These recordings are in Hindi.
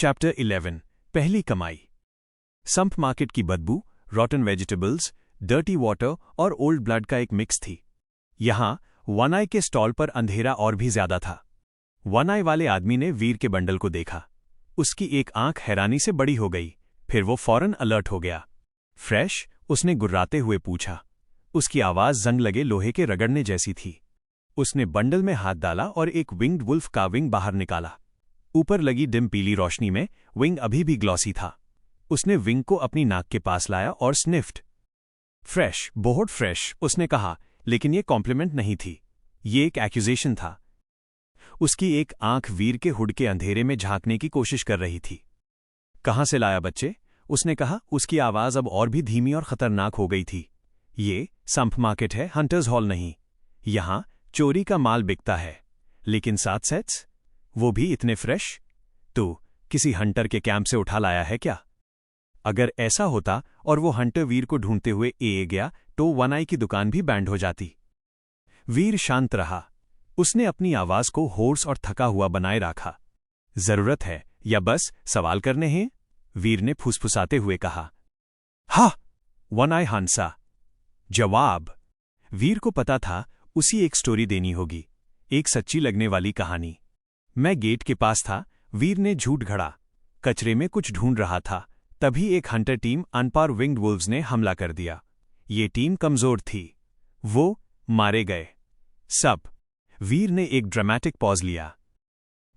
चैप्टर 11 पहली कमाई। संप मार्केट की बदबू, रॉटन वेजिटेबल्स, डर्टी वाटर और ओल्ड ब्लड का एक मिक्स थी। यहां वन आई के स्टॉल पर अंधेरा और भी ज्यादा था। वन आई वाले आदमी ने वीर के बंडल को देखा। उसकी एक आंख हैरानी से बड़ी हो गई, फिर वो फौरन अलर्ट हो गया। फ्रेश? उसने गुर्राते हुए पूछा। उसकी आवाज जंग लगे लोहे के रगड़ने जैसी थी। उसने बंडल में हाथ डाला और एक विंग्ड वुल्फ का विंग बाहर निकाला। ऊपर लगी डिम पीली रोशनी में विंग अभी भी ग्लॉसी था। उसने विंग को अपनी नाक के पास लाया और स्निफ्ड। फ्रेश, बहुत फ्रेश, उसने कहा, लेकिन ये कॉम्प्लीमेंट नहीं थी, ये एक एक्यूजेशन था। उसकी एक आंख वीर के हुड के अंधेरे में झांकने की कोशिश कर रही थी। कहां से लाया बच्चे? उसने कहा। उसकी आवाज अब और भी धीमी और खतरनाक हो गई थी। ये संप मार्केट है, हंटर्स हॉल नहीं। यहां चोरी का माल बिकता है, लेकिन 7 सेट्स, वो भी इतने फ्रेश? तो किसी हंटर के कैंप से उठा लाया है क्या? अगर ऐसा होता और वो हंटर वीर को ढूंढते हुए ए गया तो वन आई की दुकान भी बैंड हो जाती। वीर शांत रहा। उसने अपनी आवाज को होर्स और थका हुआ बनाए रखा। जरूरत है या बस सवाल करने हैं? वीर ने फुसफुसाते हुए कहा। हा! वन आई हंसा। जवाब। वीर को पता था उसी एक स्टोरी देनी होगी, एक सच्ची लगने वाली कहानी। मैं गेट के पास था, वीर ने झूठ घड़ा। कचरे में कुछ ढूंढ रहा था, तभी एक हंटर टीम अनपार विंग्ड वुल्व्स ने हमला कर दिया। ये टीम कमजोर थी। वो मारे गए सब। वीर ने एक ड्रामेटिक पॉज लिया।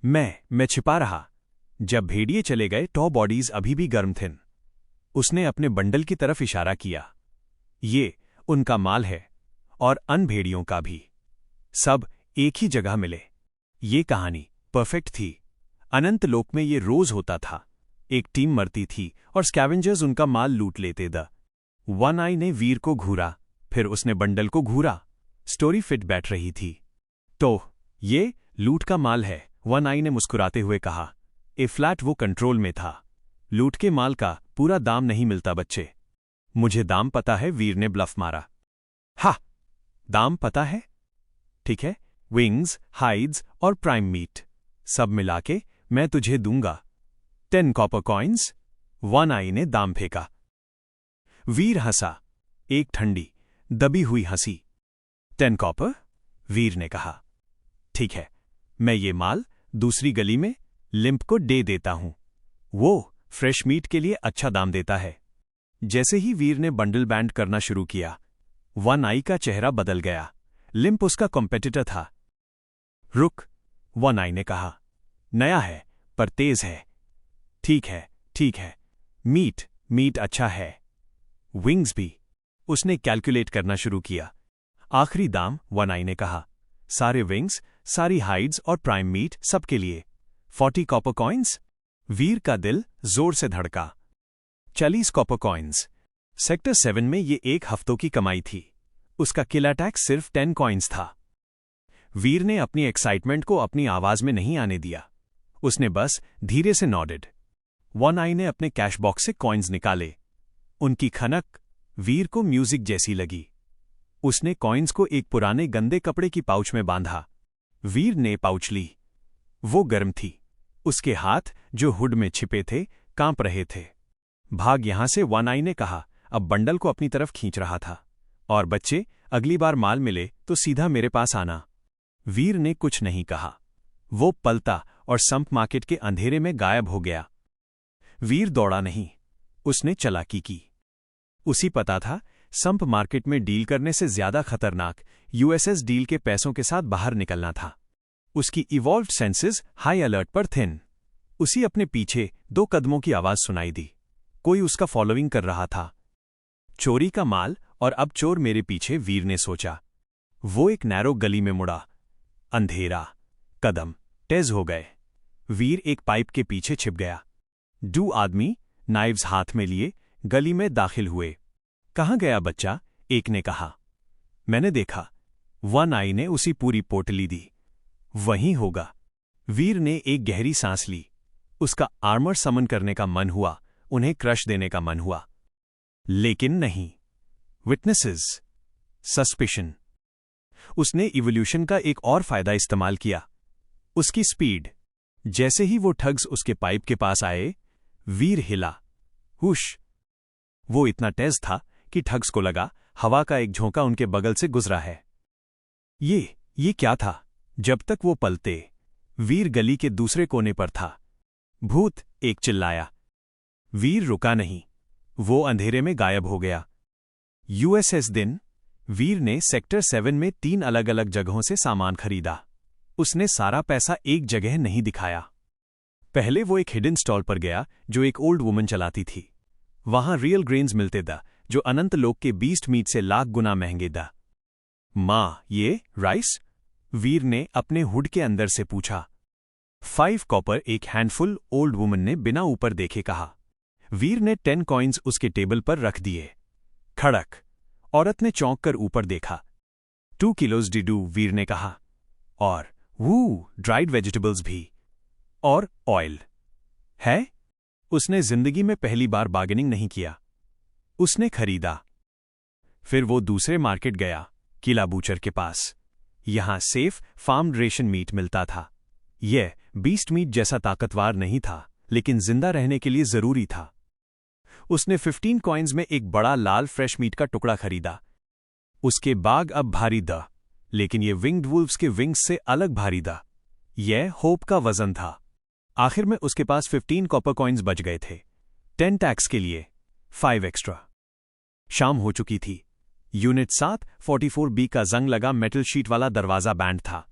मैं छिपा रहा। जब भेड़िए चले गए तो बॉडीज अभी भी गर्म थे। उसने अपने बंडल की तरफ इशारा किया। ये उनका माल है, और अन भेड़ियों का भी। सब एक ही जगह मिले। ये कहानी परफेक्ट थी। अनंत लोक में ये रोज होता था। एक टीम मरती थी और स्कैवेंजर्स उनका माल लूट लेते द। वन आई ने वीर को घूरा, फिर उसने बंडल को घूरा। स्टोरी फिट बैठ रही थी। तो ये लूट का माल है, वन आई ने मुस्कुराते हुए कहा। ए फ्लैट वो कंट्रोल में था। लूट के माल का पूरा दाम नहीं मिलता बच्चे। मुझे दाम पता है, वीर ने ब्लफ मारा। हा! दाम पता है? ठीक है, विंग्स, हाइड्स और प्राइम मीट सब मिला के मैं तुझे दूंगा 10 कॉपर कॉइन्स। वन आई ने दाम फेंका। वीर हंसा, एक ठंडी दबी हुई हंसी। 10 कॉपर? वीर ने कहा। ठीक है, मैं ये माल दूसरी गली में लिम्प को दे देता हूं। वो फ्रेश मीट के लिए अच्छा दाम देता है। जैसे ही वीर ने बंडल बैंड करना शुरू किया, वन आई का चेहरा बदल गया। लिम्प उसका कॉम्पिटिटर था। रुक, वन आई ने कहा। नया है पर तेज है। ठीक है, मीट अच्छा है। विंग्स भी। उसने कैलकुलेट करना शुरू किया। आखिरी दाम, वन आई ने कहा। सारे विंग्स, सारी हाइड्स और प्राइम मीट सबके लिए 40 कॉपर कॉइन्स। वीर का दिल जोर से धड़का। 40 कॉपर कॉइन्स। सेक्टर 7 में ये 1 हफ्तों की कमाई थी। उसका किला टैक्स सिर्फ 10 कॉइन्स था। वीर ने अपनी एक्साइटमेंट को अपनी आवाज में नहीं आने दिया। उसने बस धीरे से नॉडेड। वन आई ने अपने कैश बॉक्स से कॉइन्स निकाले। उनकी खनक वीर को म्यूजिक जैसी लगी। उसने कॉइन्स को एक पुराने गंदे कपड़े की पाउच में बांधा। वीर ने पाउच ली। वो गर्म थी। उसके हाथ, जो हुड में छिपे थे, कांप रहे थे। भाग यहां से, वन आई ने कहा, अब बंडल को अपनी तरफ खींच रहा था। और बच्चे, अगली बार माल मिले तो सीधा मेरे पास आना। वीर ने कुछ नहीं कहा। वो पलटा और संप मार्केट के अंधेरे में गायब हो गया। वीर दौड़ा नहीं, उसने चालाकी की। उसी पता था, संप मार्केट में डील करने से ज्यादा खतरनाक यूएसएस डील के पैसों के साथ बाहर निकलना था। उसकी इवॉल्व्ड सेंसेस हाई अलर्ट पर थे। उसी अपने पीछे 2 कदमों की आवाज सुनाई दी। कोई उसका फॉलोइंग कर रहा था। चोरी का माल और अब चोर मेरे पीछे, वीर ने सोचा। वो एक नैरो गली में मुड़ा। अंधेरा, कदम तेज हो गए। वीर एक पाइप के पीछे छिप गया। 2 आदमी नाइव्स हाथ में लिए गली में दाखिल हुए। कहां गया बच्चा? एक ने कहा। मैंने देखा। वन आई ने उसी पूरी पोटली दी। वहीं होगा। वीर ने एक गहरी सांस ली। उसका आर्मर समन करने का मन हुआ, उन्हें क्रश देने का मन हुआ। लेकिन नहीं। Witnesses, suspicion. उसने इवोल्यूशन का एक और फायदा इस्तेमाल किया। उसकी स्पीड। जैसे ही वो ठग्स उसके पाइप के पास आए, वीर हिला। हुश! वो इतना तेज था कि ठग्स को लगा हवा का एक झोंका उनके बगल से गुजरा है। ये क्या था? जब तक वो पलते, वीर गली के दूसरे कोने पर था। भूत! एक चिल्लाया। वीर रुका नहीं, वो अंधेरे में गायब हो गया। यूएसएस दिन, वीर ने सेक्टर 7 में 3 अलग अलग जगहों से सामान खरीदा। उसने सारा पैसा एक जगह नहीं दिखाया। पहले वो एक हिडन स्टॉल पर गया जो एक ओल्ड वुमन चलाती थी। वहां रियल ग्रेन्स मिलते दा, जो अनंत लोक के बीस्ट मीट से लाख गुना महंगे दा। माँ, ये राइस? वीर ने अपने हुड के अंदर से पूछा। 5 कॉपर, एक हैंडफुल, ओल्ड वुमन ने बिना ऊपर देखे कहा। वीर ने 10 कॉइन्स उसके टेबल पर रख दिए। खड़क! औरत ने चौंक कर ऊपर देखा। 2 किलोज डिडू, वीर ने कहा। और ड्राइड वेजिटेबल्स भी। और ऑयल है? उसने जिंदगी में पहली बार बार्गेनिंग नहीं किया। उसने खरीदा। फिर वो दूसरे मार्केट गया, किला बूचर के पास। यहां सेफ फार्म्ड रेशन मीट मिलता था। यह बीस्ट मीट जैसा ताकतवर नहीं था, लेकिन जिंदा रहने के लिए जरूरी था। उसने 15 कॉइन्स में एक बड़ा लाल फ्रेश मीट का टुकड़ा खरीदा। उसके बाग अब भारी द, लेकिन ये विंग्ड वुल्व्स के विंग्स से अलग भारी द। यह होप का वजन था। आखिर में उसके पास 15 कॉपर कॉइन्स बच गए थे। 10 टैक्स के लिए 5 एक्स्ट्रा। शाम हो चुकी थी। यूनिट 7 44B का जंग लगा मेटल शीट वाला दरवाजा बैंड था।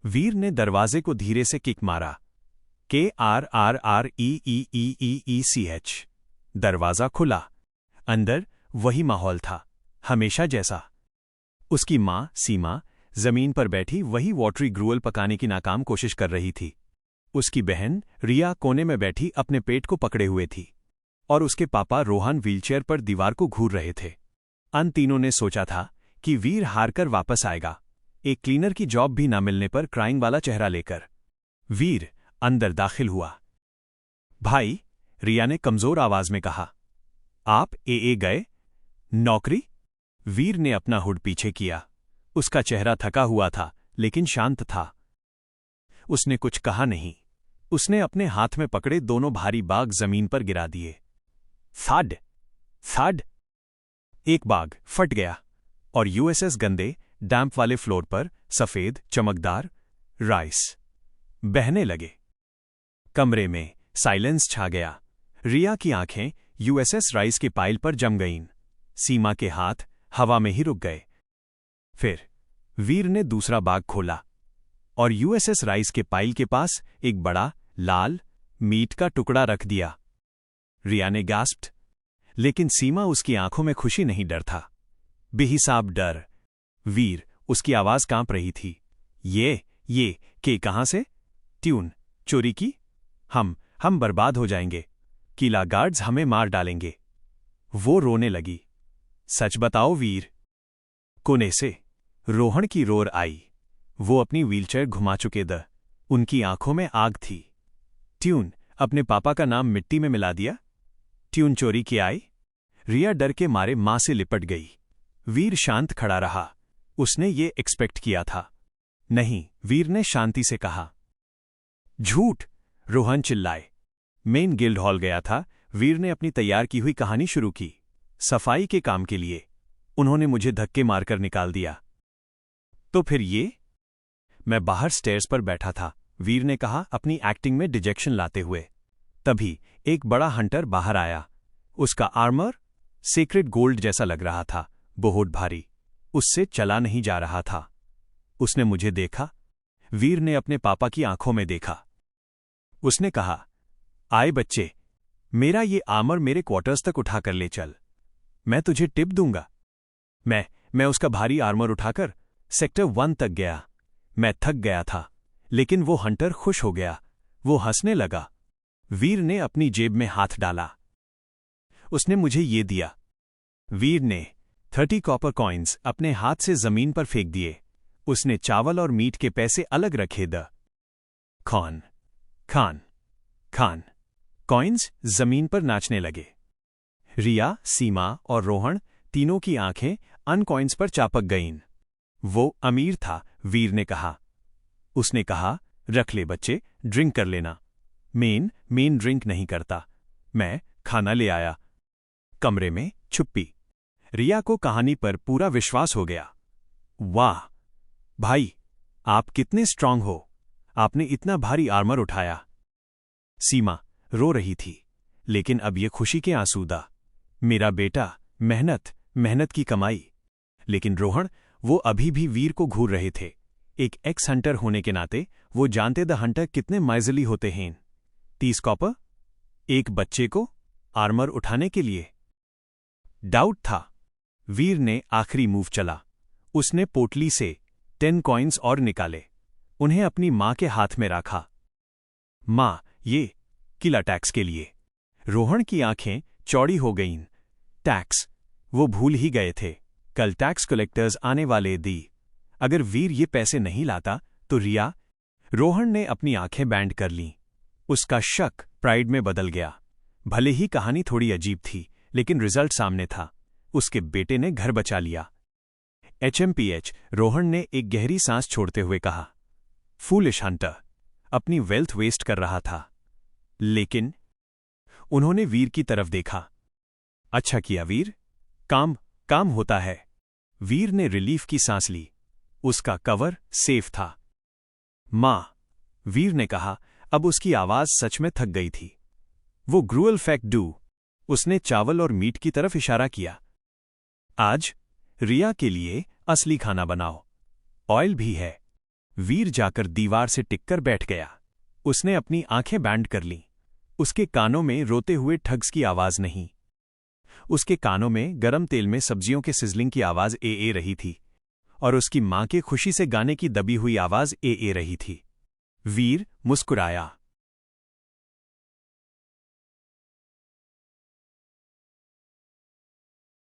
वीर ने दरवाजे को धीरे से किक मारा। KRRREEEEECH। दरवाजा खुला। अंदर वही माहौल था, हमेशा जैसा। उसकी माँ सीमा जमीन पर बैठी वही वॉटरी ग्रूअल पकाने की नाकाम कोशिश कर रही थी। उसकी बहन रिया कोने में बैठी अपने पेट को पकड़े हुए थी। और उसके पापा रोहन व्हीलचेयर पर दीवार को घूर रहे थे। अन तीनों ने सोचा था कि वीर हारकर वापस आएगा, एक क्लीनर की जॉब भी ना मिलने पर क्राइंग वाला चेहरा लेकर। वीर अंदर दाखिल हुआ। भाई, रिया ने कमजोर आवाज में कहा, आप ए गए? नौकरी? वीर ने अपना हुड पीछे किया। उसका चेहरा थका हुआ था, लेकिन शांत था। उसने कुछ कहा नहीं। उसने अपने हाथ में पकड़े दोनों भारी बाग जमीन पर गिरा दिए। फाड! एक बाग फट गया और यूएसएस गंदे, डैम्प वाले फ्लोर पर सफेद, चमकदार राइस बहने लगे। कमरे में साइलेंस छा गया। रिया की आंखें यूएसएस राइस के पाइल पर जम गईं। सीमा के हाथ हवा में ही रुक गए। फिर वीर ने दूसरा बाग खोला और यूएसएस राइस के पाइल के पास एक बड़ा, लाल मीट का टुकड़ा रख दिया। रिया ने गास्प्ड, लेकिन सीमा उसकी आंखों में खुशी नहीं, डर था। बेहिसाब डर। वीर, उसकी आवाज कांप रही थी। ये के कहां से? ट्यून चोरी की? हम बर्बाद हो जाएंगे। किला गार्ड्स हमें मार डालेंगे। वो रोने लगी। सच बताओ वीर। कोने से रोहन की रोर आई। वो अपनी व्हीलचेयर घुमा चुके द। उनकी आंखों में आग थी। ट्यून, अपने पापा का नाम मिट्टी में मिला दिया? ट्यून चोरी की आई? रिया डर के मारे मां से लिपट गई। वीर शांत खड़ा रहा। उसने ये एक्सपेक्ट किया था। नहीं, वीर ने शांति से कहा। झूठ! रोहन चिल्लाए। मेन गिल्ड हॉल गया था। वीर ने अपनी तैयार की हुई कहानी शुरू की। सफाई के काम के लिए। उन्होंने मुझे धक्के मारकर निकाल दिया। तो फिर ये? मैं बाहर स्टेयर्स पर बैठा था, वीर ने कहा अपनी एक्टिंग में डिजेक्शन लाते हुए। तभी एक बड़ा हंटर बाहर आया। उसका आर्मर सीक्रेट गोल्ड जैसा लग रहा था, बहुत भारी। उससे चला नहीं जा रहा था। उसने मुझे देखा। वीर ने अपने पापा की आंखों में देखा। उसने कहा, आए बच्चे, मेरा ये आर्मर मेरे क्वार्टर्स तक उठाकर ले चल। मैं तुझे टिप दूंगा। मैं उसका भारी आर्मर उठाकर सेक्टर 1 तक गया। मैं थक गया था, लेकिन वो हंटर खुश हो गया। वो हंसने लगा। वीर ने अपनी जेब में हाथ डाला। उसने मुझे ये दिया। वीर ने 30 कॉपर कॉइन्स अपने हाथ से जमीन पर फेंक दिए। उसने चावल और मीट के पैसे अलग रखे। द खान कॉइन्स जमीन पर नाचने लगे। रिया, सीमा और रोहन तीनों की आंखें अन कॉइन्स पर चापक गईं। वो अमीर था, वीर ने कहा। उसने कहा, रख ले बच्चे, ड्रिंक कर लेना। मेन ड्रिंक नहीं करता। मैं खाना ले आया। कमरे में छुप्पी। रिया को कहानी पर पूरा विश्वास हो गया। वाह भाई, आप कितने स्ट्रांग हो, आपने इतना भारी आर्मर उठाया। सीमा रो रही थी, लेकिन अब ये खुशी के आंसूदा। मेरा बेटा, मेहनत की कमाई। लेकिन रोहन, वो अभी भी वीर को घूर रहे थे। एक एक्स हंटर होने के नाते वो जानते द हंटर कितने माइजली होते हैं। 30 कॉपर एक बच्चे को आर्मर उठाने के लिए। डाउट था। वीर ने आखिरी मूव चला। उसने पोटली से 10 कॉइन्स और निकाले, उन्हें अपनी मां के हाथ में रखा। मां, ये किला टैक्स के लिए। रोहन की आंखें चौड़ी हो गईं। टैक्स, वो भूल ही गए थे। कल टैक्स कलेक्टर्स आने वाले दी। अगर वीर ये पैसे नहीं लाता तो रिया। रोहन ने अपनी आंखें बैंड कर लीं। उसका शक प्राइड में बदल गया। भले ही कहानी थोड़ी अजीब थी, लेकिन रिजल्ट सामने था। उसके बेटे ने घर बचा लिया। HMPH, रोहन ने एक गहरी सांस छोड़ते हुए कहा। फूलिश हंटर, अपनी वेल्थ वेस्ट कर रहा था। लेकिन उन्होंने वीर की तरफ देखा। अच्छा किया वीर, काम होता है। वीर ने रिलीफ की सांस ली। उसका कवर सेफ था। मां, वीर ने कहा। अब उसकी आवाज सच में थक गई थी। वो ग्रुअल फैक्ट डू। उसने चावल और मीट की तरफ इशारा किया। आज रिया के लिए असली खाना बनाओ। ऑयल भी है। वीर जाकर दीवार से टिककर बैठ गया। उसने अपनी आंखें बैंड कर लीं। उसके कानों में रोते हुए ठग्स की आवाज नहीं। उसके कानों में गरम तेल में सब्जियों के सिजलिंग की आवाज ए रही थी, और उसकी मां के खुशी से गाने की दबी हुई आवाज ए रही थी। वीर मुस्कुराया।